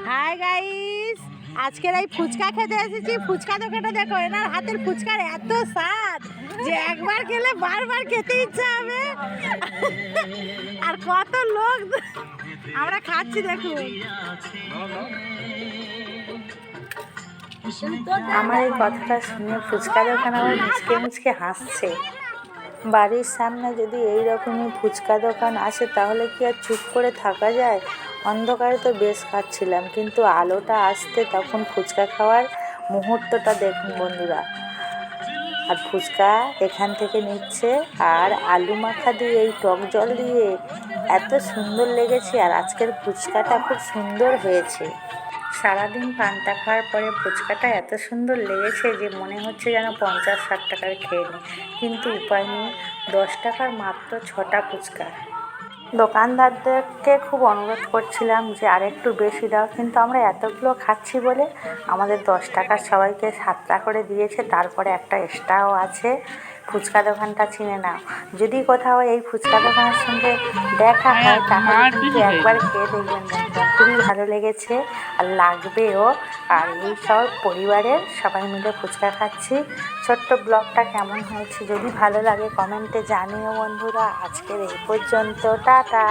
Hi guys, আজকের এই ফুচকা খেতে এসেছি। ফুচকা দোকানটা দেখো, এনার হাতের ফুচকার এত স্বাদ যে একবার খেলে বারবার খেতে ইচ্ছা হবে। আর কত লোক আমরা খাচ্ছি দেখুন। আমার এই কথাটা শুনে ফুচকা দোকান আমার মুচকে মুচকে হাসছে। বাড়ির সামনে যদি এই রকমই ফুচকা দোকান আসে তাহলে কি আর চুপ করে থাকা যায়? অন্ধকারে তো বেশ খাচ্ছিলাম, কিন্তু আলোটা আসতে তখন ফুচকা খাওয়ার মুহূর্তটা দেখুন বন্ধুরা। আর ফুচকা এখান থেকে নিচ্ছে, আর আলু মাখা দিয়ে এই টক জল দিয়ে এত সুন্দর লেগেছে। আর আজকের ফুচকাটা খুব সুন্দর হয়েছে। সারাদিন পান্তা খাওয়ার পরে ফুচকাটা এত সুন্দর লেগেছে যে মনে হচ্ছে যেন 50-60 টাকার খেয়ে নিই, কিন্তু উপায় নেই। 10 টাকার মাত্র 6টা ফুচকা। দোকানদারদেরকে খুব অনুরোধ করছিলাম যে আর একটু বেশি দাও, কিন্তু আমরা এতগুলো খাচ্ছি বলে আমাদের 10 টাকার সবাইকে 7টা করে দিয়েছে। তারপরে একটা এক্সট্রাও আছে। ফুচকা দোকানটা চিনে নাও। যদি কোথাও এই ফুচকা দোকানের সঙ্গে দেখা হয় তাহলে কিন্তু একবার খেয়ে দেখবেন বন্ধুরা, খুবই ভালো লেগেছে আর লাগবেও। আর এই সব পরিবারের সবাই মিলে ফুচকা খাচ্ছি। ছোট্ট ব্লগটা কেমন হয়েছে যদি ভালো লাগে কমেন্টে জানিও বন্ধুরা। আজকের এই পর্যন্ত, টাটা।